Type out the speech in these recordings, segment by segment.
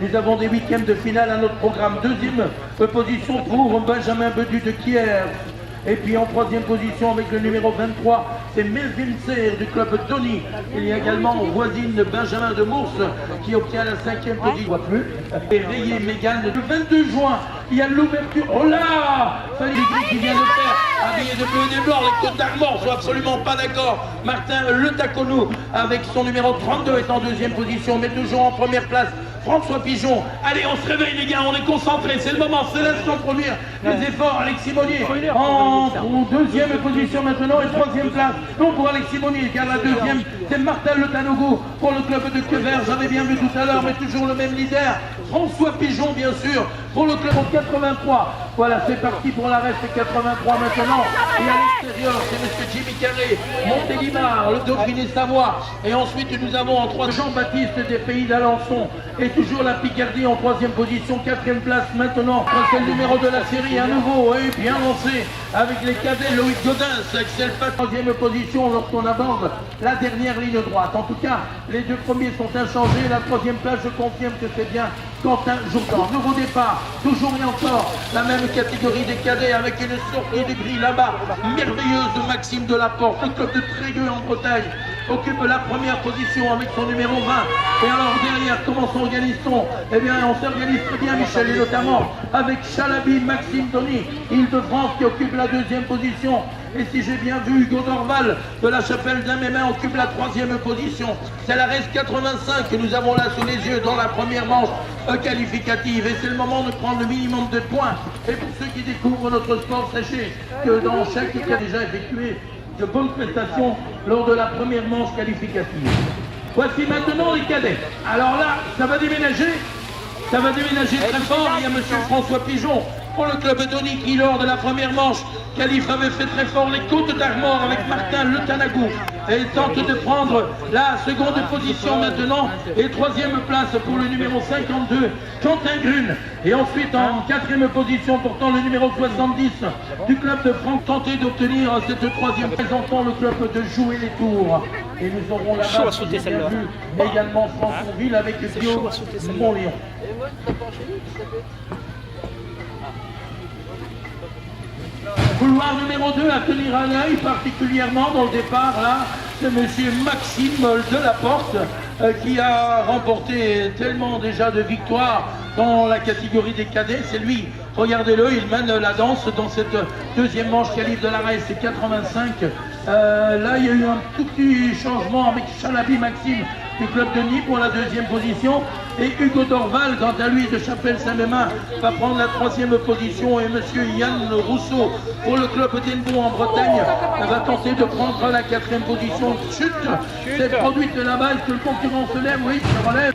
Nous avons des huitièmes de finale à notre programme. Deuxième position pour Benjamin Bedu de Kiev. Et puis en troisième position avec le numéro 23, c'est Melvin Serre du club Tony. Il y a également en voisine Benjamin de Mours qui obtient la cinquième position. Et Rayé Mégane le 22 juin. Il y a l'ouverture. Oh là! Félix qui vient de faire, habillé de bleu et de blanc. Les Côtes d'Armor sont absolument pas d'accord. Martin Le Taconou avec son numéro 32 est en deuxième position, mais toujours en première place. François Pigeon, allez on se réveille les gars, on est concentrés, c'est le moment, c'est l'instant de produire les efforts. Alexis Monnier en deuxième position maintenant et troisième place. Non pour Alexis Monnier car la deuxième c'est Martin Le Tanougou pour le club de Quevert, j'avais bien vu tout à l'heure mais toujours le même leader. François Pigeon bien sûr pour le club en 83. Voilà c'est parti pour la reste 83 maintenant. Et à l'extérieur c'est M. Jimmy Carré, Montélimar, le Dauphiné Savoie. Et ensuite nous avons en 3 Jean-Baptiste des Pays d'Alençon. Et toujours la Picardie en troisième position, quatrième place maintenant. C'est le numéro de la série à nouveau et bien lancé avec les cadets Loïc Godin, Axel Pat, troisième position lorsqu'on aborde la dernière ligne droite. En tout cas, les deux premiers sont inchangés. La troisième place, je confirme que c'est bien Quentin Jourdan. Nouveau départ, toujours et encore la même catégorie des cadets avec une sortie de grille là-bas merveilleuse de Maxime Delaporte. Le club de Trégueux en Bretagne occupe la première position avec son numéro 20. Et alors derrière, comment s'organise-t-on? Eh bien, on s'organise très bien, Michel, et notamment avec Chalabi, Maxime Tony, Île-de-France qui occupe la deuxième position. Et si j'ai bien vu, Hugo Dorval de la Chapelle d'Amémin occupe la troisième position. C'est la RES 85 que nous avons là sous les yeux dans la première manche qualificative. Et c'est le moment de prendre le minimum de points. Et pour ceux qui découvrent notre sport, sachez que dans chaque qui a déjà effectué de bonnes prestations lors de la première manche qualificative. Voici maintenant les cadets. Alors là, ça va déménager très fort. Il y a monsieur François Pigeon pour le club de Tony qui, lors de la première manche qualif, avait fait très fort les Côtes d'Armor avec Martin Le Tanagou. Et tente de prendre la seconde position maintenant. Et troisième place pour le numéro 52, Quentin Grune. Et ensuite en quatrième position, pourtant le numéro 70 du club de Franck, tenté d'obtenir cette troisième, présentant le club de Jouer les Tours. Et nous aurons là-bas, mais également Franconville avec Bio Montléon. Couloir numéro 2 à tenir à l'œil particulièrement dans le départ là, c'est monsieur Maxime Delaporte qui a remporté tellement déjà de victoires dans la catégorie des cadets. C'est lui, regardez-le, il mène la danse dans cette deuxième manche qualif de la RES, c'est 85. Là il y a eu un tout petit changement avec Chalabi Maxime du club de Nîmes pour la deuxième position. Et Hugo Dorval, quant à lui de Chapelle-Saint-Mémin, va prendre la troisième position. Et monsieur Yann Rousseau pour le club d'Enbon en Bretagne va tenter de prendre la quatrième position. Chute, c'est produite là-bas. Est-ce que le concurrent se lève? Oui, se relève.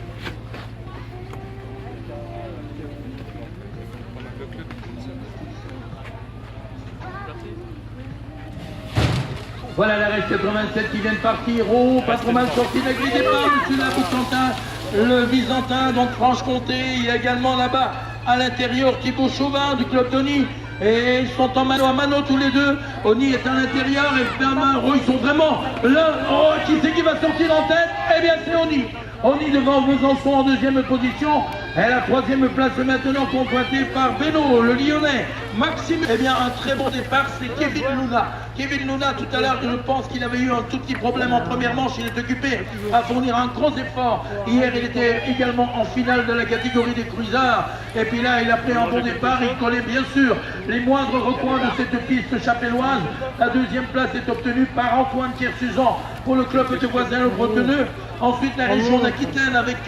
Voilà la RES 87 qui vient de partir. Oh, pas trop mal sorti de la grille départ, monsieur Laboucantin, le Byzantin, donc Franche-Comté. Il y a également là-bas, à l'intérieur, Thibaut Chauvin du club d'Oni. Et ils sont en mano à mano tous les deux. Oni est à l'intérieur et Bernard Roy, ils sont vraiment là. Oh, qui c'est qui va sortir en tête? Eh bien, c'est Oni. Oni devant Besançon en deuxième position. Et la troisième place est maintenant convoitée par Beno, le Lyonnais. Maxime, eh bien un très bon départ, c'est Kevin Luna. Kevin Luna, tout à l'heure, je pense qu'il avait eu un tout petit problème en première manche. Il est occupé à fournir un gros effort. Hier, il était également en finale de la catégorie des cruisards. Et puis là, il a fait un bon départ. Il collait bien sûr les moindres recoins de cette piste chapelloise. La deuxième place est obtenue par Antoine Kersusan pour le club de Voisin-le-Bretonneux. Ensuite, la région d'Aquitaine avec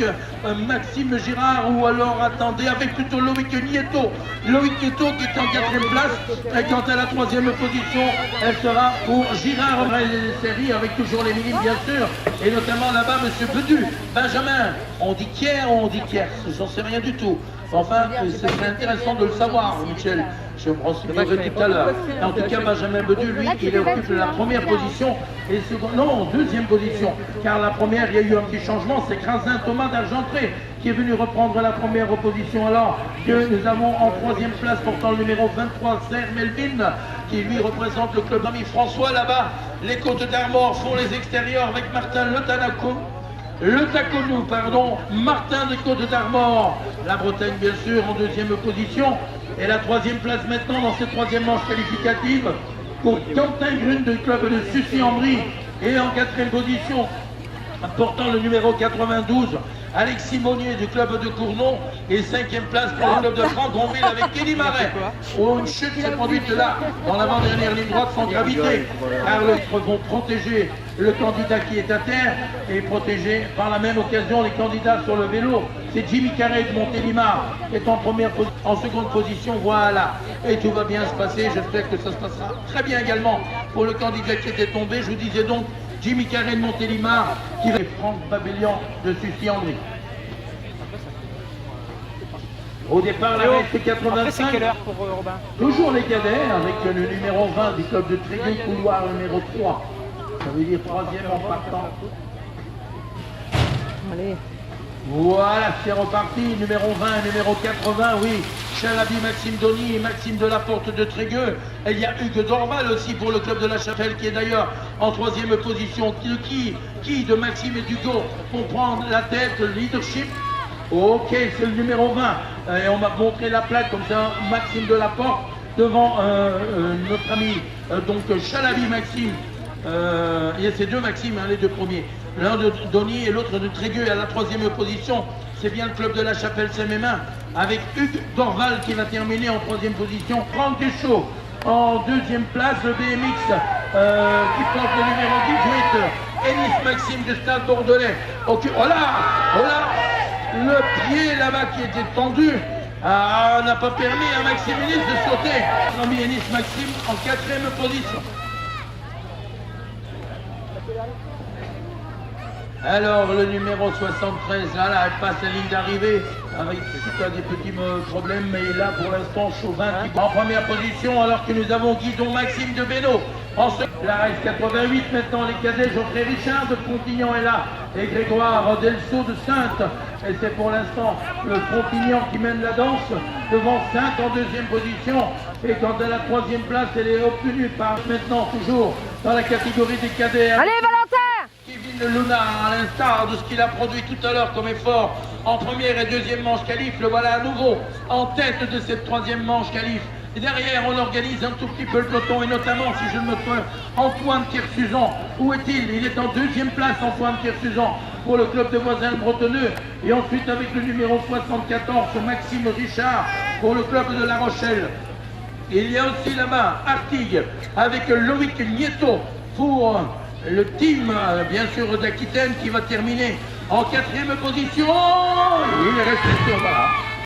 Maxime Girard, ou alors, attendez, avec plutôt Loïc Nieto. Loïc Nieto qui est en quatrième place. Et quant à la troisième position, elle sera pour Girard série avec toujours les minimes bien sûr. Et notamment là-bas, monsieur Bedu, Benjamin. On dit Kier ou on dit Kiers? J'en sais rien du tout. Enfin, ce serait intéressant de le savoir, Michel. Je me renseignerai tout à l'heure. En tout cas, Benjamin Bedu, lui, il occupe la première position et non, deuxième position. Car la première, il y a eu un petit changement. C'est Crasin Thomas d'Argentré qui est venu reprendre la première position. Alors que nous avons en troisième place, portant le numéro 23, Serre Melvin, qui lui représente le club d'Ami François là-bas. Les Côtes d'Armor font les extérieurs avec Martin Le Taconou, pardon, Martin des Côtes d'Armor. La Bretagne, bien sûr, en deuxième position. Et la troisième place maintenant dans cette troisième manche qualificative pour Quentin Grune du club de Sucy-en-Brie. Et en quatrième position, portant le numéro 92, Alexis Monnier du club de Cournon. Et cinquième place pour le club de Franconville avec Kenny Marais. Oh, une chute s'est produite là, dans l'avant-dernière ligne droite sans gravité. Car les vont protéger le candidat qui est à terre et protéger par la même occasion les candidats sur le vélo. C'est Jimmy Carré de Montélimar qui est en seconde position, voilà. Et tout va bien se passer, j'espère que ça se passera très bien également pour le candidat qui était tombé. Je vous disais donc Jimmy Carré de Montélimar qui est Franck Babélian de Sucy-en-Brie. Au départ, la race 85. C'est quelle heure pour Robin? Toujours les cadets avec le numéro 20 du club de Trégueux, couloir numéro 3. Ça veut dire troisième en partant. Allez. Voilà, c'est reparti. Numéro 20, numéro 80, oui. Chalabi, Maxime Donny et Maxime Delaporte de Trégueux. Et il y a Hugues Dorval aussi pour le club de la Chapelle qui est d'ailleurs en troisième position. Qui de Maxime et d'Hugo pour prendre la tête, le leadership? Ok, c'est le numéro 20. Et on m'a montré la plaque comme ça, Maxime Delaporte devant notre ami donc Chalabi Maxime. Il y a ces deux Maxime, hein, les deux premiers. L'un de Donny et l'autre de Trégueux à la troisième position. C'est bien le club de la Chapelle Saint-Mémin avec Hugues Dorval qui va terminer en troisième position. Franck Deschaux en deuxième place. Le BMX qui porte le numéro 18. Ennis Maxime du Stade Bordelais. Okay. Oh là, le pied là-bas qui était tendu n'a pas permis à Maxime Ennis de sauter. On a mis Ennis Maxime en quatrième position. Alors le numéro 73, là, elle passe la ligne d'arrivée avec des petits problèmes, mais là pour l'instant Chauvin qui en première position alors que nous avons Guidon Maxime de Bénaud. Ensuite, la race 88, maintenant les cadets, Geoffrey Richard de Frontignan est là et Grégoire Delceau de Sainte. Et c'est pour l'instant le Frontignan qui mène la danse devant Sainte en deuxième position. Et quant à la troisième place, elle est obtenue par maintenant toujours dans la catégorie des cadets. Allez Valentin! Kevin Luna, à l'instar de ce qu'il a produit tout à l'heure comme effort en première et deuxième manche qualif, le voilà à nouveau en tête de cette troisième manche qualif. Et derrière, on organise un tout petit peu le peloton, et notamment, si je ne me trompe, Antoine Kersuzan. Où est-il? Il est en deuxième place, Antoine Kersuzan, pour le club de voisins bretonneux. Et ensuite, avec le numéro 74, Maxime Richard, pour le club de La Rochelle. Il y a aussi là-bas Artigue, avec Loïc Nieto, pour le team, bien sûr, d'Aquitaine, qui va terminer en quatrième position. Il est resté sur là.